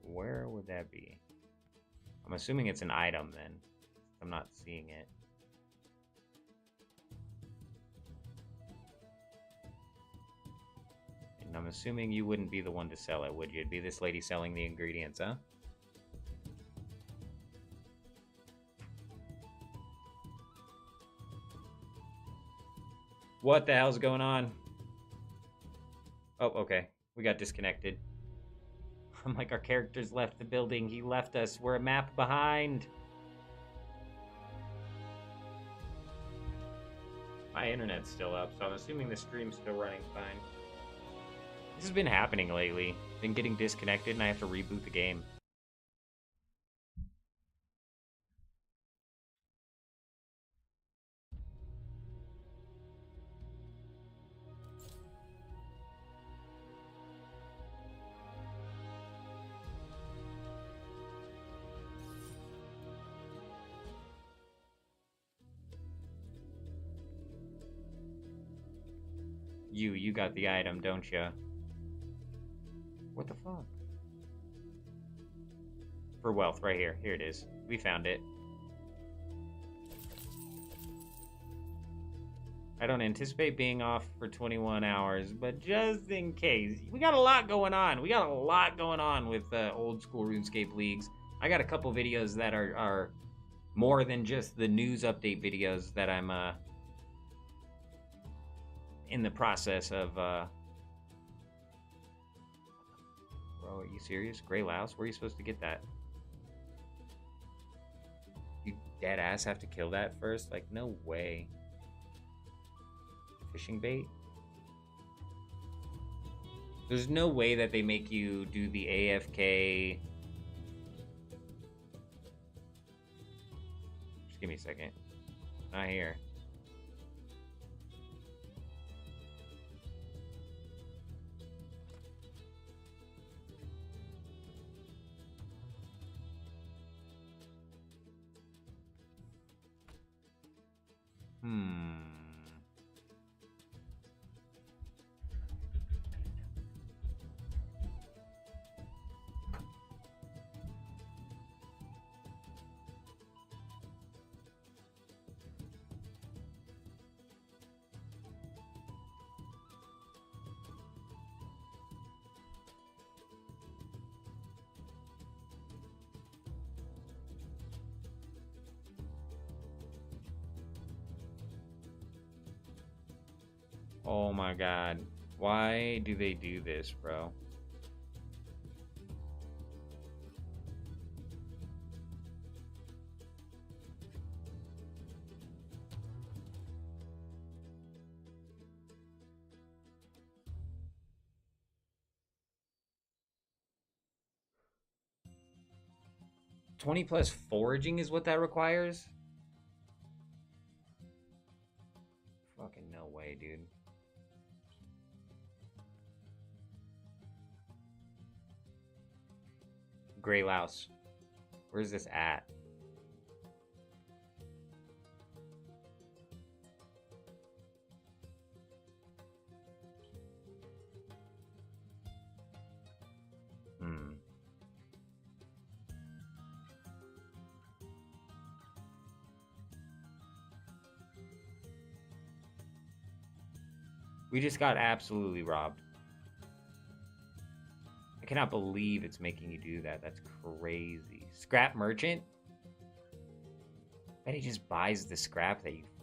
Where would that be? I'm assuming it's an item then. I'm not seeing it. And I'm assuming you wouldn't be the one to sell it, would you? It'd be this lady selling the ingredients, huh? What the hell's going on? Oh, okay. We got disconnected. I'm like, our characters left the building. He left us. We're a map behind. My internet's still up, so I'm assuming the stream's still running fine. This has been happening lately. Been getting disconnected and I have to reboot the game. You got the item, don't you? What the fuck? For wealth, right here. Here it is. We found it. I don't anticipate being off for 21 hours, but just in case. We got a lot going on. We got a lot going on with old school RuneScape leagues. I got a couple videos that are more than just the news update videos that I'm in the process of bro, are you serious? Gray Louse? Where are you supposed to get that? You dead ass have to kill that first? Like, no way. Fishing bait? There's no way that they make you do the AFK. Just give me a second. Not here. Oh my god. Why do they do this, bro? 20 plus foraging is what that requires? Fucking no way, dude. Gray louse. Where's this at? We just got absolutely robbed. I cannot believe it's making you do that. That's crazy. Scrap merchant? Bet he just buys the scrap that you fucking...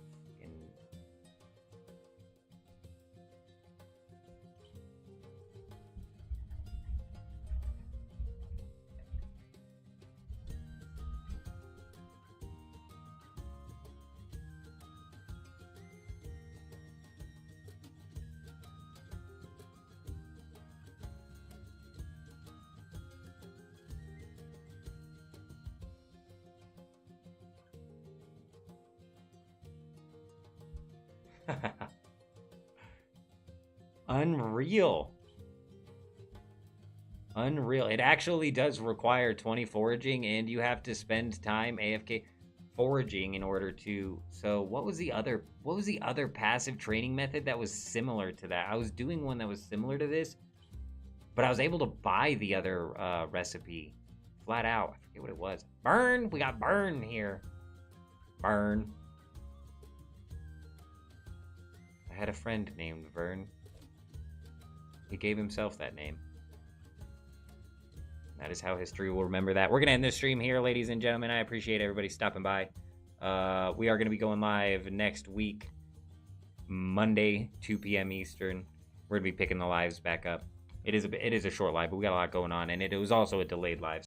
Unreal. Unreal. It actually does require 20 foraging, and you have to spend time AFK foraging in order to... So what was the other passive training method that was similar to that? I was doing one that was similar to this, but I was able to buy the other recipe flat out. I forget what it was. Burn! We got burn here. Burn. I had a friend named Vern. He gave himself that name. That is how history will remember that. We're going to end this stream here, ladies and gentlemen. I appreciate everybody stopping by. We are going to be going live next week, Monday, 2 p.m. Eastern. We're going to be picking the lives back up. It is a short live, but we got a lot going on, and it was also a delayed live.